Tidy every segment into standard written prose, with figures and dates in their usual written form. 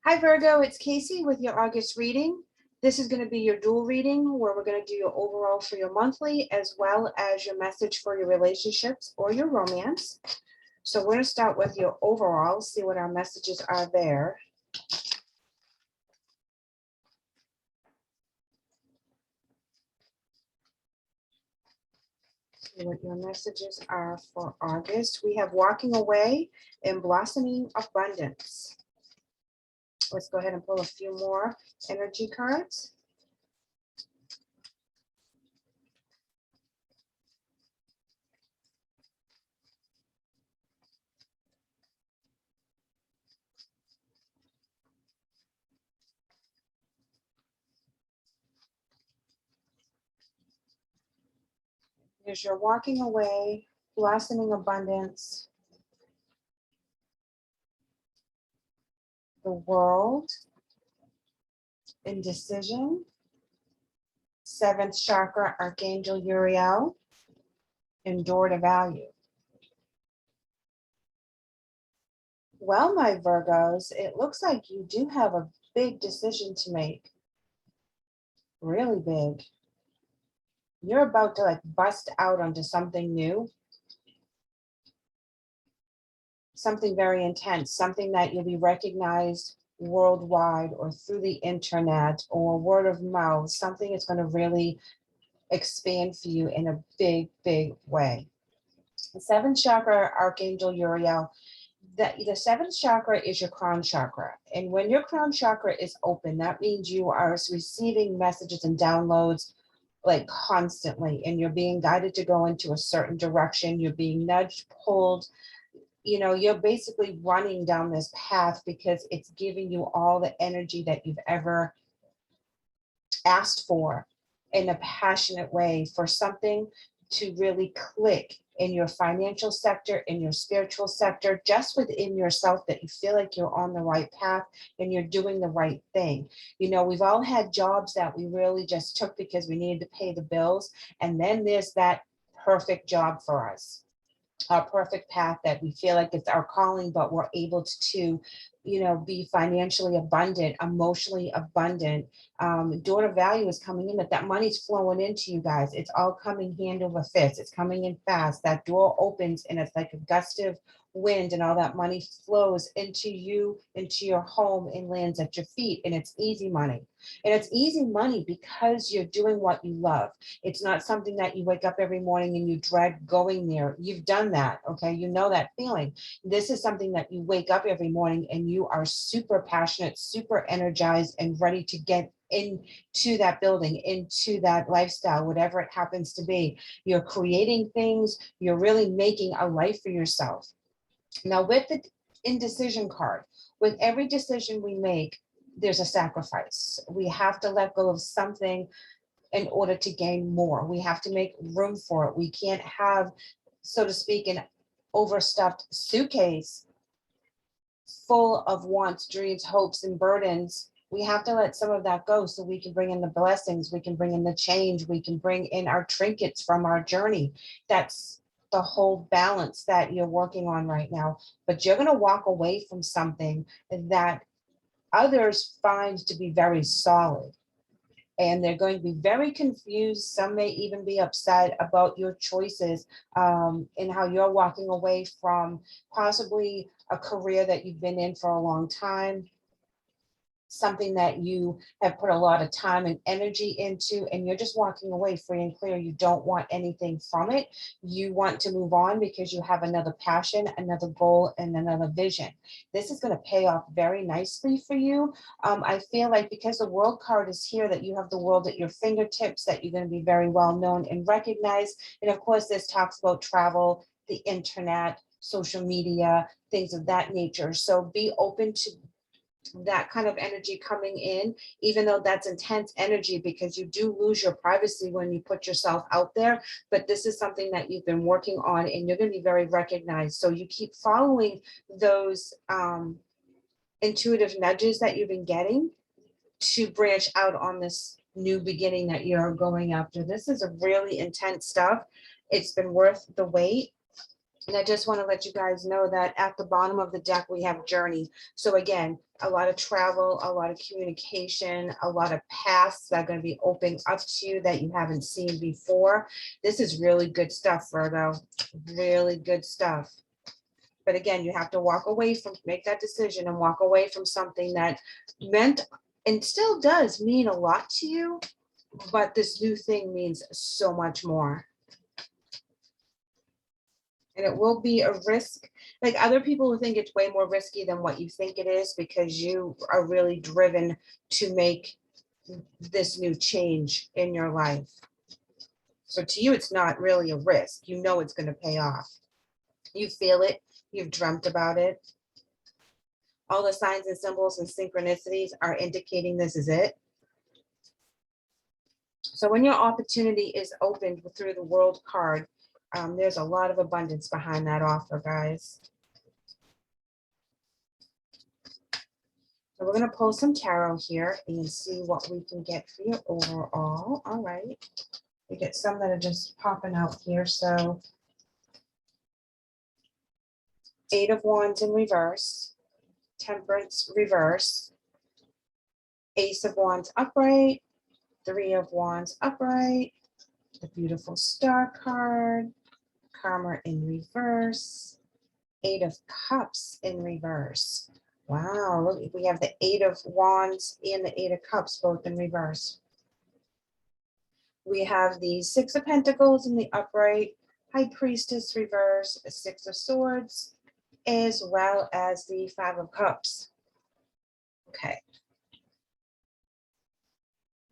Hi Virgo, it's Kaycee with your August reading. This is going to be your dual reading where we're going to do your overall for your monthly as well as your message for your relationships or your romance. So we're going to start with your overall, see what our messages are there. See what your messages are for August. We have walking away and blossoming abundance. Let's go ahead and pull a few more energy cards. Here's your walking away, blossoming abundance, the world, indecision, seventh chakra, Archangel Uriel, and door to value. Well, my Virgos, it looks like you do have a big decision to make. Really big. You're about to like bust out onto something new. Something very intense, something that you'll be recognized worldwide or through the internet or word of mouth, something that's going to really expand for you in a big, big way. The seventh chakra, Archangel Uriel, the seventh chakra is your crown chakra. And when your crown chakra is open, that means you are receiving messages and downloads like constantly, and you're being guided to go into a certain direction. You're being nudged, pulled. You know, you're basically running down this path because it's giving you all the energy that you've ever asked for in a passionate way for something to really click in your financial sector, in your spiritual sector, just within yourself, that you feel like you're on the right path and you're doing the right thing. You know, we've all had jobs that we really just took because we needed to pay the bills. And then there's that perfect job for us, our perfect path that we feel like it's our calling, but we're able to be financially abundant, emotionally abundant. Door to value is coming in, that money's flowing into you guys. It's all coming hand over fist. It's coming in fast. That door opens and it's like a gust of wind, and all that money flows into you, into your home, and lands at your feet. And it's easy money. And it's easy money because you're doing what you love. It's not something that you wake up every morning and you dread going there. You've done that, okay? You know that feeling. This is something that you wake up every morning and you are super passionate, super energized, and ready to get into that building, into that lifestyle, whatever it happens to be. You're creating things. You're really making a life for yourself. Now, with the indecision card, with every decision we make, there's a sacrifice. We have to let go of something in order to gain more. We have to make room for it. We can't have, so to speak, an overstuffed suitcase full of wants, dreams, hopes, and burdens. We have to let some of that go so we can bring in the blessings, we can bring in the change, we can bring in our trinkets from our journey. That's the whole balance that you're working on right now. But you're going to walk away from something that others find to be very solid, and they're going to be very confused. Some may even be upset about your choices, and how you're walking away from possibly a career that you've been in for a long time, something that you have put a lot of time and energy into, and you're just walking away free and clear. You don't want anything from it. You want to move on because you have another passion, another goal, and another vision. This is going to pay off very nicely for you. I feel like because the world card is here, that you have the world at your fingertips, that you're going to be very well known and recognized. And of course, this talks about travel, the internet, social media, things of that nature. So be open to that kind of energy coming in, even though that's intense energy, because you do lose your privacy when you put yourself out there. But this is something that you've been working on, and you're going to be very recognized. So you keep following those intuitive nudges that you've been getting to branch out on this new beginning that you're going after. This is a really intense stuff. It's been worth the wait. And I just want to let you guys know that at the bottom of the deck, we have journey. So again, a lot of travel, a lot of communication, a lot of paths that are going to be opening up to you that you haven't seen before. This is really good stuff, Virgo. Really good stuff. But again, you have to walk away from, make that decision and walk away from something that meant and still does mean a lot to you. But this new thing means so much more. And it will be a risk. Like other people will think it's way more risky than what you think it is because you are really driven to make this new change in your life. So to you, it's not really a risk. You know it's going to pay off. You feel it. You've dreamt about it. All the signs and symbols and synchronicities are indicating this is it. So when your opportunity is opened through the World card, there's a lot of abundance behind that offer, guys. So we're going to pull some tarot here and see what we can get for you overall. All right. We get some that are just popping out here. So 8 of Wands in reverse, Temperance reverse, Ace of Wands upright, 3 of Wands upright, the beautiful Star card, Karma in reverse, 8 of Cups in reverse. Wow, look, we have the 8 of Wands and the 8 of Cups both in reverse. We have the 6 of Pentacles in the upright, High Priestess reverse, 6 of Swords, as well as the 5 of Cups. Okay.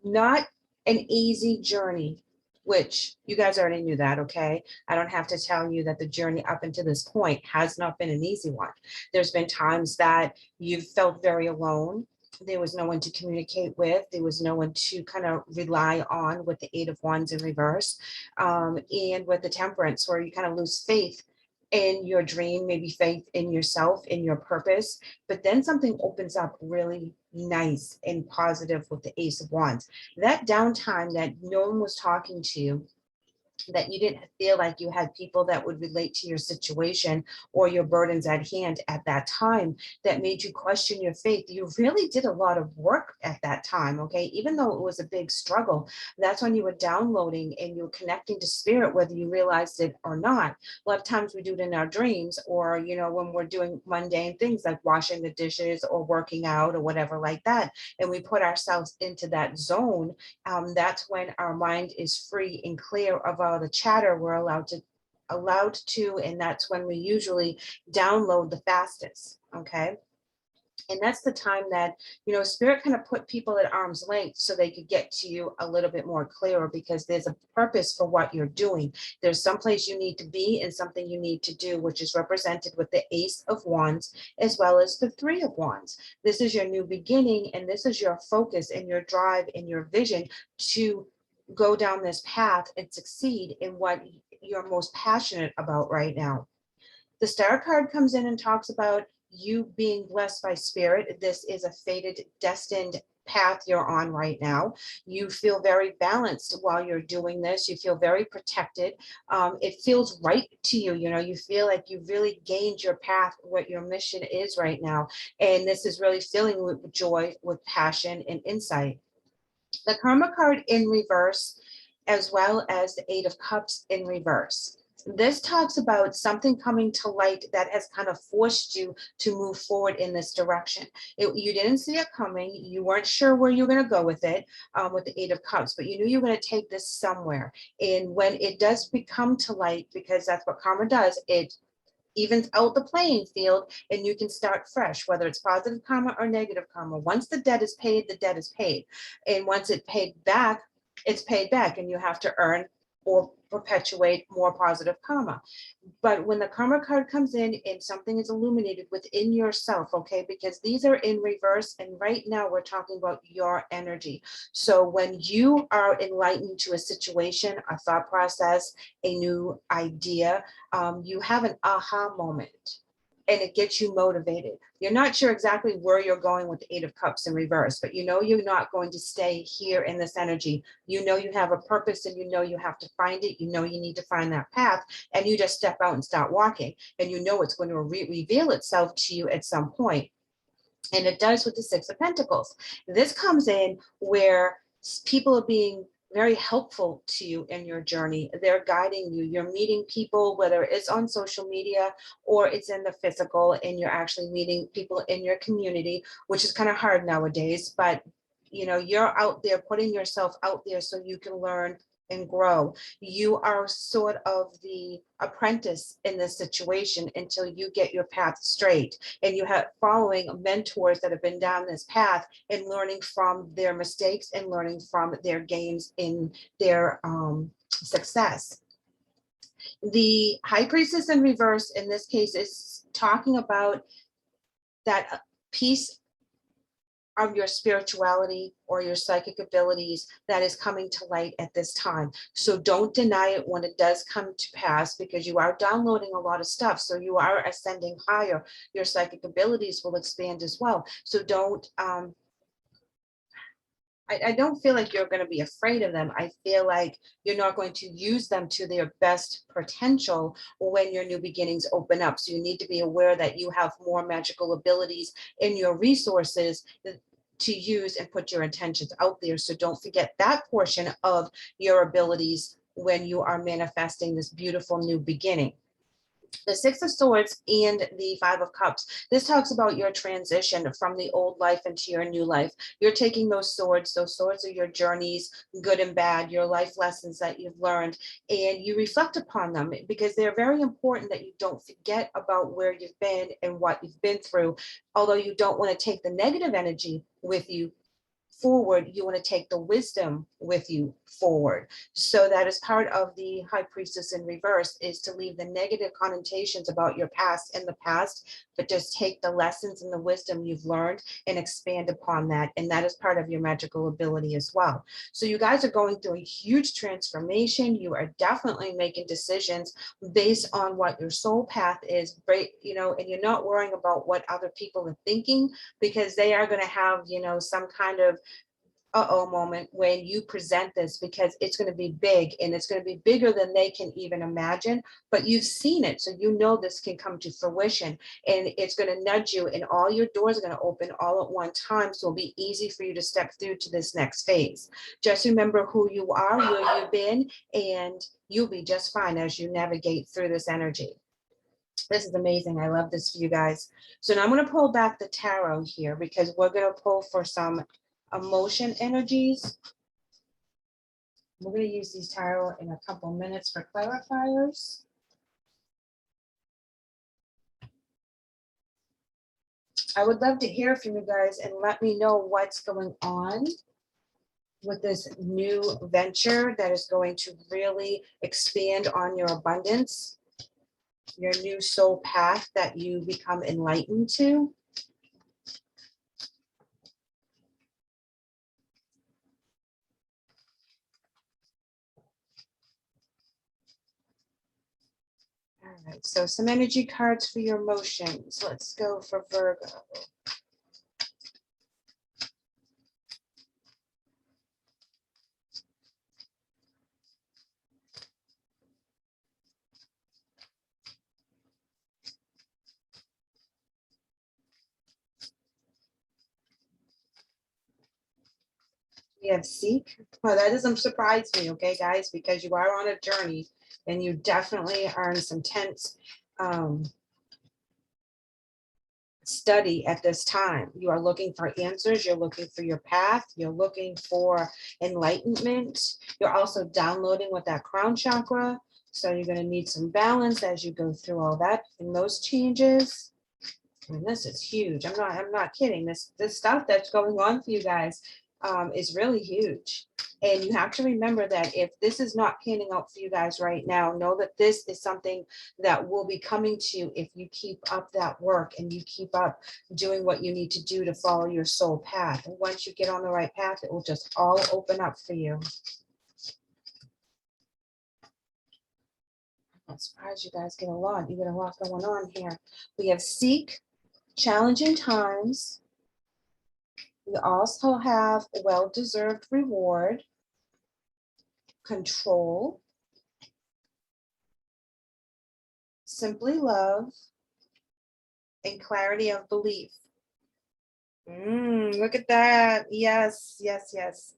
Not an easy journey, which you guys already knew that, okay? I don't have to tell you that the journey up until this point has not been an easy one. There's been times that you've felt very alone. There was no one to communicate with. There was no one to kind of rely on with the 8 of Wands in reverse. And with the Temperance, where you kind of lose faith in your dream, maybe faith in yourself, in your purpose. But then something opens up really nice and positive with the Ace of Wands. That downtime that no one was talking to you, that you didn't feel like you had people that would relate to your situation or your burdens at hand at that time, that made you question your faith. You really did a lot of work at that time, okay? Even though it was a big struggle, that's when you were downloading and you were connecting to spirit, whether you realized it or not. A lot of times we do it in our dreams, or, you know, when we're doing mundane things like washing the dishes or working out or whatever like that, and we put ourselves into that zone. That's when our mind is free and clear of all the chatter we're allowed to, and that's when we usually download the fastest. Okay. And that's the time that, you know, spirit kind of put people at arm's length so they could get to you a little bit more clearer, because there's a purpose for what you're doing. There's someplace you need to be and something you need to do, which is represented with the Ace of Wands as well as the 3 of Wands. This is your new beginning, and this is your focus and your drive and your vision to go down this path and succeed in what you're most passionate about right now. The Star card comes in and talks about you being blessed by spirit. This is a fated, destined path you're on right now. You feel very balanced while you're doing this. You feel very protected. It feels right to you. You know, you feel like you really gained your path, what your mission is right now. And this is really filling with joy, with passion and insight. The Karma card in reverse, as well as the 8 of Cups in reverse. This talks about something coming to light that has kind of forced you to move forward in this direction. You didn't see it coming. You weren't sure where you were going to go with it, with the 8 of Cups, but you knew you were going to take this somewhere. And when it does become to light, because that's what karma does, it evens out the playing field and you can start fresh, whether it's positive karma or negative karma. Once the debt is paid, the debt is paid. And once it's paid back, and you have to earn or perpetuate more positive karma. But when the karma card comes in and something is illuminated within yourself, okay, because these are in reverse, and right now we're talking about your energy. So when you are enlightened to a situation, a thought process, a new idea, you have an aha moment. and it gets you motivated. You're not sure exactly where you're going with the Eight of Cups in reverse, but you know you're not going to stay here in this energy. You know you have a purpose, and you know you have to find it. You know you need to find that path, and you just step out and start walking, and you know it's going to reveal itself to you at some point. And it does with the Six of Pentacles. This comes in where people are being very helpful to you in your journey. They're guiding you. You're meeting people, whether it's on social media or it's in the physical, and you're actually meeting people in your community, which is kind of hard nowadays. But you know, you're out there putting yourself out there so you can learn and grow. You are sort of the apprentice in this situation until you get your path straight, and you have following mentors that have been down this path and learning from their mistakes and learning from their gains in their success. The High Priestess in reverse in this case is talking about that piece of your spirituality or your psychic abilities that is coming to light at this time. So don't deny it when it does come to pass, because you are downloading a lot of stuff. So you are ascending higher. Your psychic abilities will expand as well. So don't, I don't feel like you're going to be afraid of them. I feel like you're not going to use them to their best potential when your new beginnings open up. So you need to be aware that you have more magical abilities in your resources to use and put your intentions out there. So don't forget that portion of your abilities when you are manifesting this beautiful new beginning. The Six of Swords and the Five of Cups. This talks about your transition from the old life into your new life. You're taking those swords. Those swords are your journeys, good and bad, your life lessons that you've learned, and you reflect upon them, because they're very important that you don't forget about where you've been and what you've been through. Although you don't want to take the negative energy with you forward, you want to take the wisdom with you forward. So that is part of the High Priestess in reverse, is to leave the negative connotations about your past in the past, but just take the lessons and the wisdom you've learned and expand upon that. And that is part of your magical ability as well. So you guys are going through a huge transformation. You are definitely making decisions based on what your soul path is, you know, and you're not worrying about what other people are thinking, because they are going to have, you know, some kind of moment when you present this, because it's going to be big, and it's going to be bigger than they can even imagine, but you've seen it, so you know this can come to fruition, and it's going to nudge you, and all your doors are going to open all at one time, so it'll be easy for you to step through to this next phase. Just remember who you are, where you've been, and you'll be just fine as you navigate through this energy. This is amazing. I love this for you guys. So now I'm going to pull back the tarot here, because we're going to pull for some emotion energies. We're going to use these tarot in a couple minutes for clarifiers. I would love to hear from you guys and let me know what's going on with this new venture that is going to really expand on your abundance, your new soul path that you become enlightened to. All right, so some energy cards for your emotions. Let's go for Virgo. We have Seek. Well, that doesn't surprise me, okay, guys, because you are on a journey, and you definitely are in some tense study at this time. You are looking for answers. You're looking for your path. You're looking for enlightenment. You're also downloading with that crown chakra. So you're going to need some balance as you go through all that and those changes. And this is huge. I'm not kidding. This stuff that's going on for you guys is really huge. And you have to remember that if this is not panning out for you guys right now, know that this is something that will be coming to you if you keep up that work and you keep up doing what you need to do to follow your soul path. And once you get on the right path, it will just all open up for you. I'm surprised you guys get a lot. You get a lot going on here. We have seek challenging times. We also have well-deserved reward, control, simply love, and clarity of belief. Look at that. Yes, yes, yes.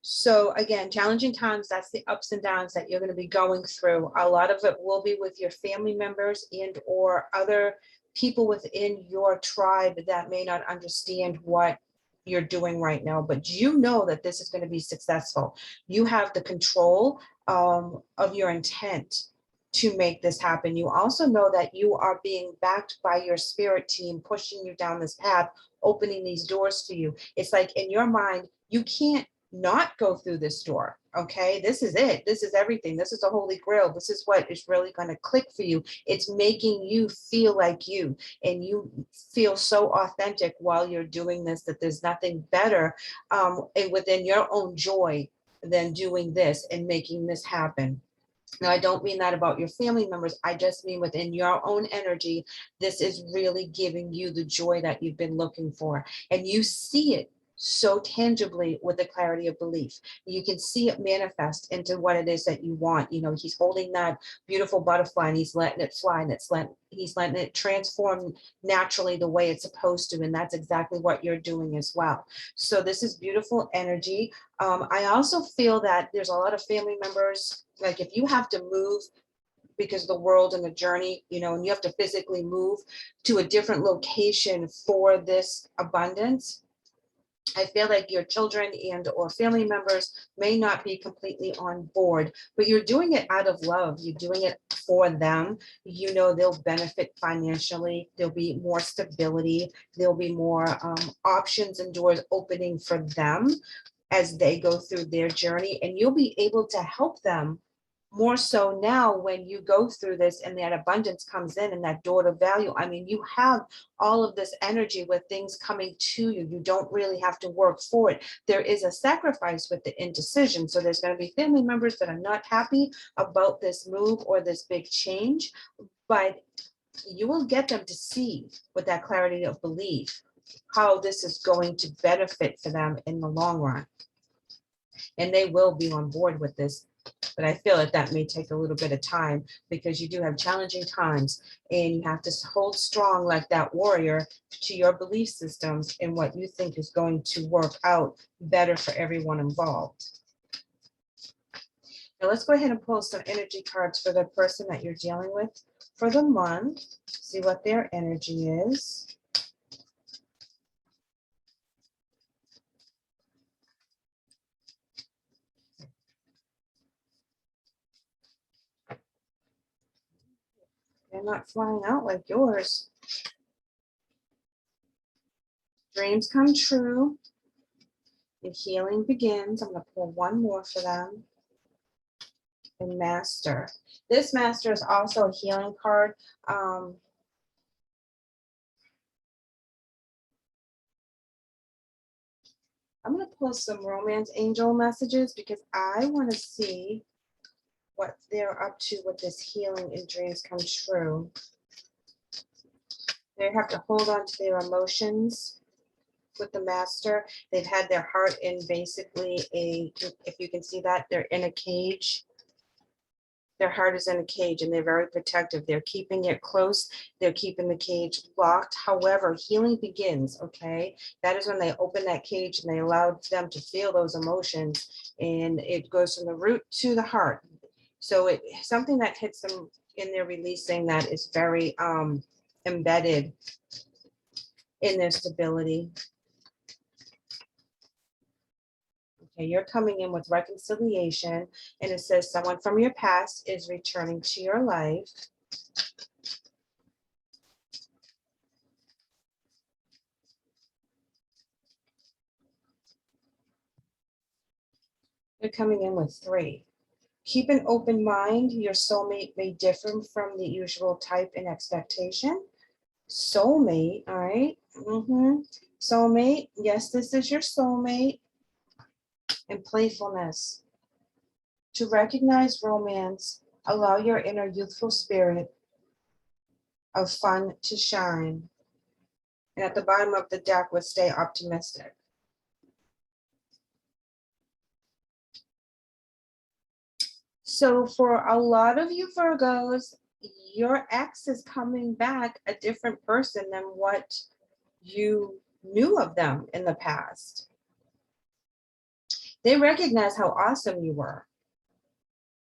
So again, challenging times, that's the ups and downs that you're going to be going through. A lot of it will be with your family members and or other people within your tribe that may not understand what you're doing right now, but you know that this is going to be successful. You have the control of your intent to make this happen. You also know that you are being backed by your spirit team, pushing you down this path, opening these doors for you. It's like in your mind, you can't not go through this door. Okay, this is it. This is everything. This is a holy grail. This is what is really going to click for you. It's making you feel like you, and you feel so authentic while you're doing this that there's nothing better and within your own joy than doing this and making this happen. Now, I don't mean that about your family members. I just mean within your own energy, this is really giving you the joy that you've been looking for. And you see it so tangibly with the clarity of belief. You can see it manifest into what it is that you want. You know, he's holding that beautiful butterfly and he's letting it fly, and he's letting it transform naturally the way it's supposed to. And that's exactly what you're doing as well. So this is beautiful energy. I also feel that there's a lot of family members, like if you have to move because of the world and the journey, you know, and you have to physically move to a different location for this abundance, I feel like your children and or family members may not be completely on board, but you're doing it out of love. You're doing it for them. You know, they'll benefit financially. There'll be more stability. There'll be more options and doors opening for them as they go through their journey, and you'll be able to help them more so now when you go through this and that abundance comes in and that door to value. I mean, you have all of this energy with things coming to you. You don't really have to work for it. There is a sacrifice with the indecision. So there's going to be family members that are not happy about this move or this big change, but you will get them to see with that clarity of belief how this is going to benefit for them in the long run. And they will be on board with this. But I feel that that may take a little bit of time because you do have challenging times and you have to hold strong like that warrior to your belief systems and what you think is going to work out better for everyone involved. Now let's go ahead and pull some energy cards for the person that you're dealing with for the month. See what their energy is. They're not flying out like yours. Dreams come true. And healing begins. I'm going to pull one more for them. And Master. This Master is also a healing card. I'm going to pull some romance angel messages because I want to see what they're up to with this healing and dreams come true. They have to hold on to their emotions with the Master. They've had their heart in basically if you can see that, they're in a cage. Their heart is in a cage and they're very protective. They're keeping it close. They're keeping the cage locked. However, healing begins, okay? That is when they open that cage and they allow them to feel those emotions, and it goes from the root to the heart. So it's something that hits them in their releasing that is very embedded in their stability. Okay, you're coming in with reconciliation, and it says someone from your past is returning to your life. You're coming in with 3. Keep an open mind. Your soulmate may differ from the usual type and expectation. Soulmate, all right. Soulmate, yes, this is your soulmate. And playfulness. To recognize romance, Allow your inner youthful spirit of fun to shine. And at the bottom of the deck would stay optimistic. So for a lot of you Virgos, your ex is coming back a different person than what you knew of them in the past. They recognize how awesome you were.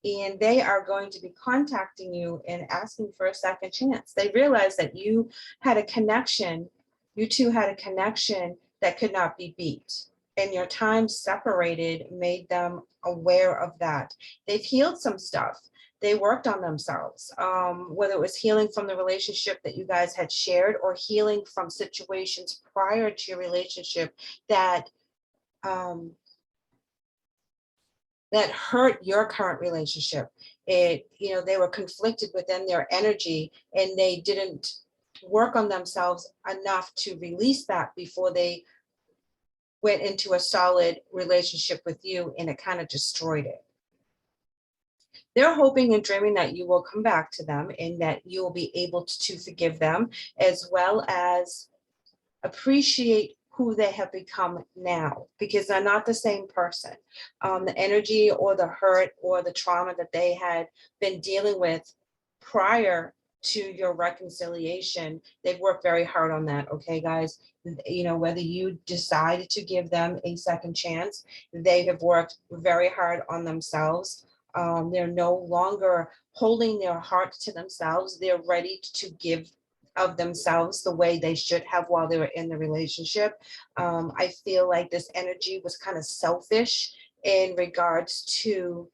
And they are going to be contacting you and asking for a second chance. They realize that you had a connection, you two had a connection that could not be beat. And your time separated made them aware of that. They've healed some stuff. They worked on themselves, whether it was healing from the relationship that you guys had shared or healing from situations prior to your relationship that that hurt your current relationship. It, you know, they were conflicted within their energy and they didn't work on themselves enough to release that before they went into a solid relationship with you, and it kind of destroyed it. They're hoping and dreaming that you will come back to them and that you will be able to forgive them, as well as appreciate who they have become now, because they're not the same person. The energy or the hurt or the trauma that they had been dealing with prior to your reconciliation, they've worked very hard on that. Okay, guys, you know, whether you decide to give them a second chance, they have worked very hard on themselves. They're no longer holding their heart to themselves. They're ready to give of themselves the way they should have while they were in the relationship. I feel like this energy was kind of selfish in regards to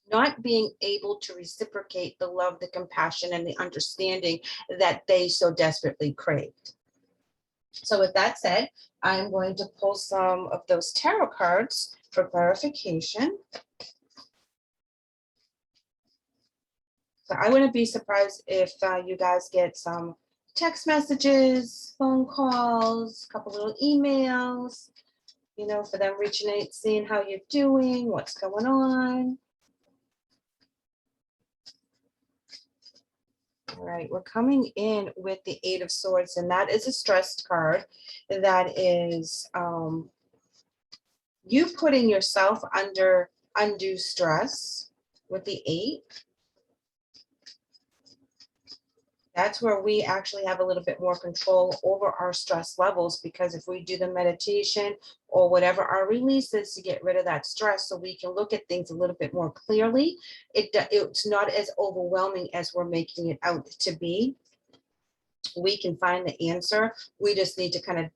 not being able to reciprocate the love, the compassion, and the understanding that they so desperately craved. So with that said, I'm going to pull some of those tarot cards for clarification. So I wouldn't be surprised if you guys get some text messages, phone calls, a couple little emails, you know, for them reaching out, seeing how you're doing, what's going on. All right, we're coming in with the Eight of Swords, and that is a stressed card. That is you putting yourself under undue stress with the Eight. That's where we actually have a little bit more control over our stress levels, because if we do the meditation or whatever our release is to get rid of that stress so we can look at things a little bit more clearly, it's not as overwhelming as we're making it out to be. We can find the answer. We just need to kind of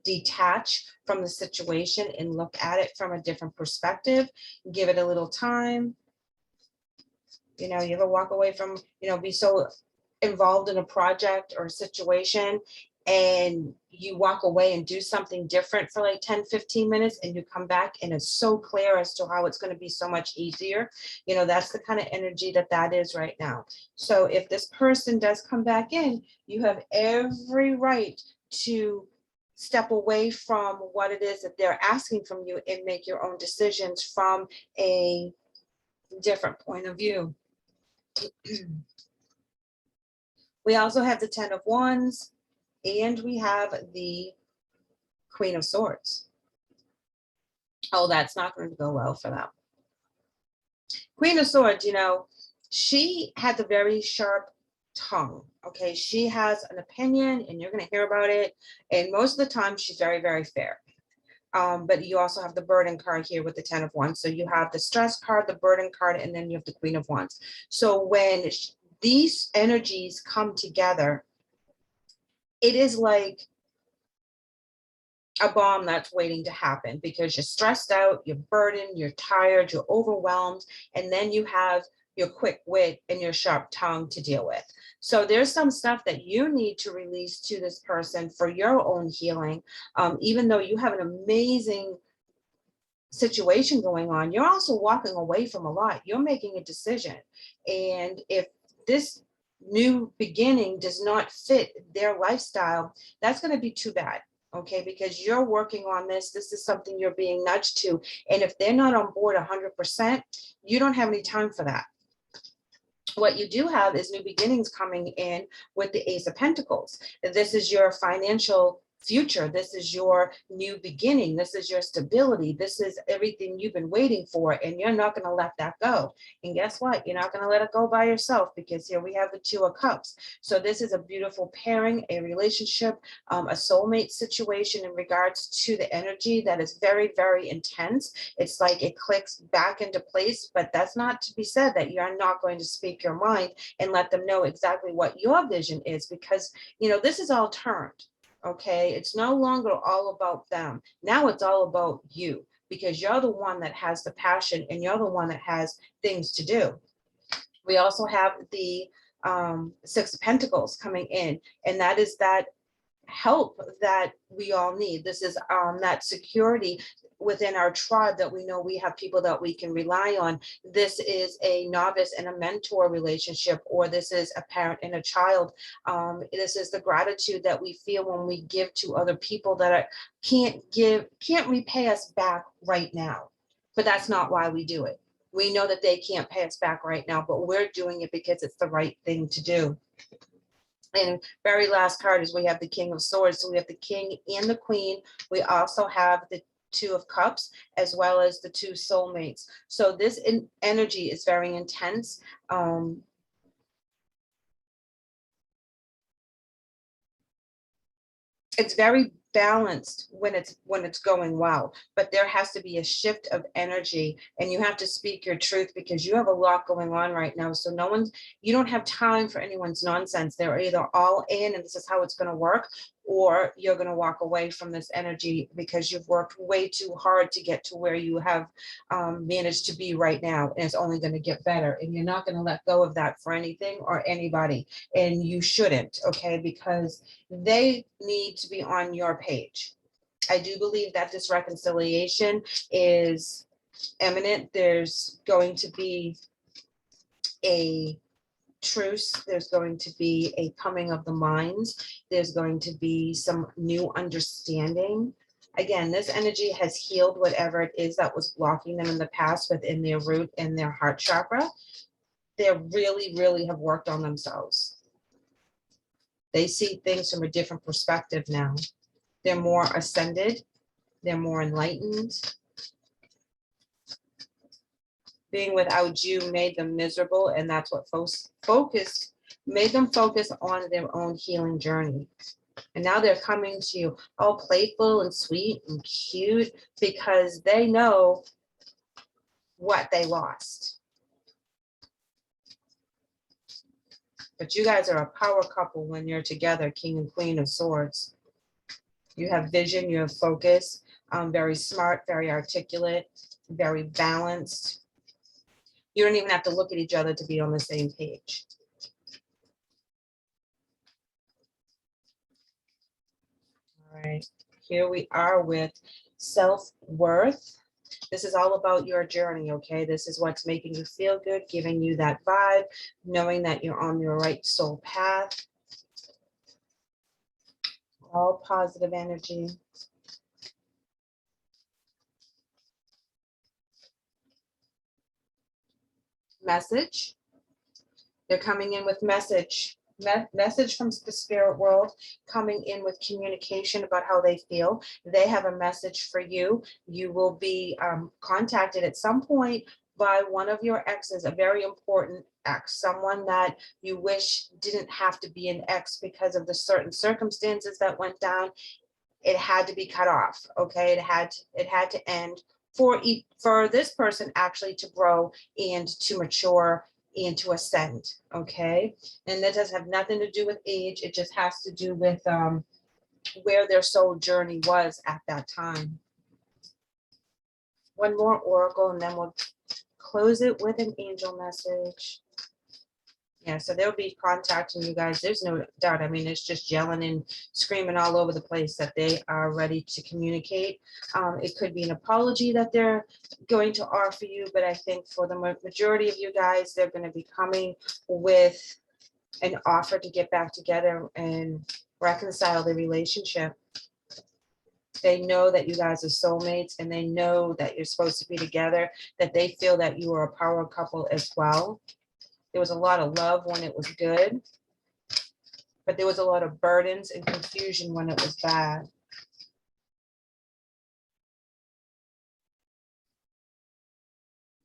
detach from the situation and look at it from a different perspective, give it a little time. You know, you ever walk away from, you know, be so involved in a project or a situation and you walk away and do something different for like 10-15 minutes and you come back and it's so clear as to how it's going to be so much easier. You know, that's the kind of energy that is right now. So if this person does come back in, you have every right to step away from what it is that they're asking from you and make your own decisions from a different point of view. We also have the Ten of Wands, and we have the Queen of Swords. Oh, that's not going to go well for them. Queen of Swords, you know, she has a very sharp tongue. Okay, she has an opinion, and you're going to hear about it. And most of the time, she's very, very fair. But you also have the burden card here with the Ten of Wands. So you have the stress card, the burden card, and then you have the Queen of Wands. So when these energies come together, it is like a bomb that's waiting to happen, because you're stressed out, you're burdened, you're tired, you're overwhelmed, and then you have your quick wit and your sharp tongue to deal with. So there's some stuff that you need to release to this person for your own healing. Even though you have an amazing situation going on, you're also walking away from a lot. You're making a decision. And if this new beginning does not fit their lifestyle, that's going to be too bad. okay? Because you're working on this. This is something you're being nudged to. And if they're not on board 100%, you don't have any time for that. What you do have is new beginnings coming in with the Ace of Pentacles. This is your financial future. This is your new beginning. This is your stability. This is everything you've been waiting for, and you're not going to let that go. And guess what? You're not going to let it go by yourself, because here we have the Two of Cups. So this is a beautiful pairing, a relationship, a soulmate situation in regards to the energy that is very, very intense. It's like it clicks back into place, but that's not to be said that you're not going to speak your mind and let them know exactly what your vision is, because, you know, this is all turned. Okay, it's no longer all about them. Now it's all about you, because you're the one that has the passion and you're the one that has things to do. We also have the Six of Pentacles coming in, and that is that help that we all need. This is that security within our tribe, that we know we have people that we can rely on. This is a novice and a mentor relationship, or this is a parent and a child. This is the gratitude that we feel when we give to other people that can't repay us back right now. But that's not why we do it. We know that they can't pay us back right now, but we're doing it because it's the right thing to do. And very last card is we have the King of Swords. So we have the King and the Queen. We also have the Two of Cups, as well as the two soulmates. So this energy is very intense. It's very balanced when it's going well, but there has to be a shift of energy, and you have to speak your truth, because you have a lot going on right now. So you don't have time for anyone's nonsense. They're either all in and this is how it's going to work, or you're going to walk away from this energy because you've worked way too hard to get to where you have managed to be right now, and it's only going to get better, and you're not going to let go of that for anything or anybody, and you shouldn't, okay? Because they need to be on your page. I do believe that this reconciliation is imminent. There's going to be a truce. There's going to be a coming of the minds. There's going to be some new understanding. Again, this energy has healed whatever it is that was blocking them in the past within their root and their heart chakra. They really, really have worked on themselves. They see things from a different perspective now. They're more ascended. They're more enlightened. Being without you made them miserable, and that's what made them focus on their own healing journey. And now they're coming to you all playful and sweet and cute, because they know what they lost. But you guys are a power couple when you're together, King and Queen of Swords. You have vision, you have focus, very smart, very articulate, very balanced. You don't even have to look at each other to be on the same page. All right, here we are with self-worth. This is all about your journey, okay? This is what's making you feel good, giving you that vibe, knowing that you're on your right soul path. All positive energy. Message. They're coming in with message from the spirit world, coming in with communication about how they feel. They have a message for you. You will be contacted at some point by one of your exes, a very important ex, someone that you wish didn't have to be an ex because of the certain circumstances that went down. It had to be cut off, okay? It had to end for this person actually to grow and to mature and to ascend, okay? And that does have nothing to do with age. It just has to do with where their soul journey was at that time. One more oracle, and then we'll close it with an angel message. Yeah, so they'll be contacting you guys. There's no doubt. I mean, it's just yelling and screaming all over the place that they are ready to communicate. It could be an apology that they're going to offer you, but I think for the majority of you guys, they're going to be coming with an offer to get back together and reconcile the relationship. They know that you guys are soulmates, and they know that you're supposed to be together, that they feel that you are a power couple as well. There was a lot of love when it was good, but there was a lot of burdens and confusion when it was bad.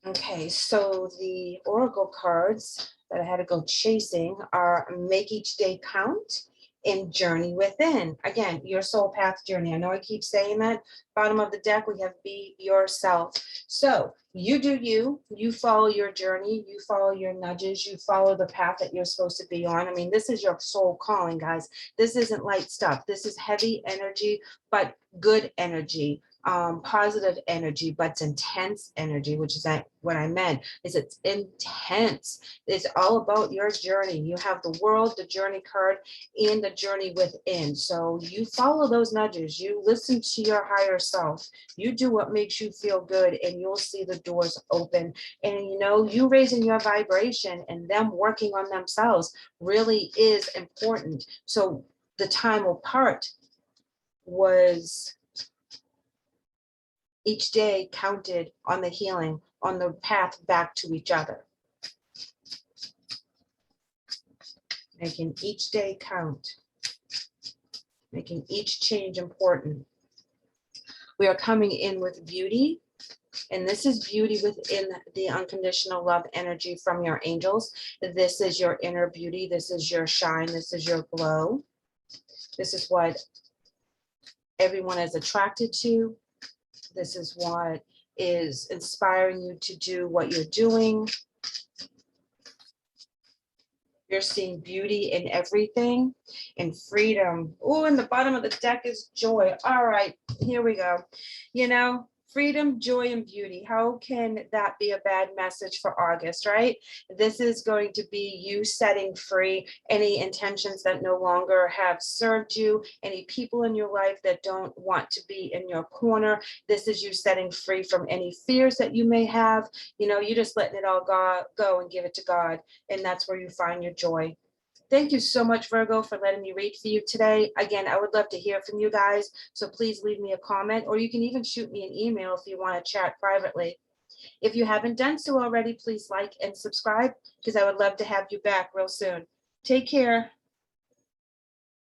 Okay, so the oracle cards that I had to go chasing are make each day count and journey within. Again, your soul path journey. I know I keep saying that. Bottom of the deck, we have be yourself. So you do you, you follow your journey, you follow your nudges, you follow the path that you're supposed to be on. I mean, this is your soul calling, guys. This isn't light stuff. This is heavy energy, but good energy. Positive energy, but it's intense energy, which is what I meant, is it's intense. It's all about your journey. You have the world, the journey card, and the journey within. So you follow those nudges, you listen to your higher self, you do what makes you feel good, and you'll see the doors open. And you know, you raising your vibration and them working on themselves really is important. So the time apart was each day counted on the healing, on the path back to each other. Making each day count, making each change important. We are coming in with beauty, and this is beauty within the unconditional love energy from your angels. This is your inner beauty. This is your shine. This is your glow. This is what everyone is attracted to. This is what is inspiring you to do what you're doing. You're seeing beauty in everything and freedom. Oh, and the bottom of the deck is joy. All right, here we go. You know, freedom, joy, and beauty. How can that be a bad message for August, right? This is going to be you setting free any intentions that no longer have served you, any people in your life that don't want to be in your corner. This is you setting free from any fears that you may have. You know, you just letting it all go and give it to God. And that's where you find your joy. Thank you so much, Virgo, for letting me read for you today. Again, I would love to hear from you guys. So please leave me a comment, or you can even shoot me an email if you want to chat privately. If you haven't done so already, please like and subscribe, because I would love to have you back real soon. Take care.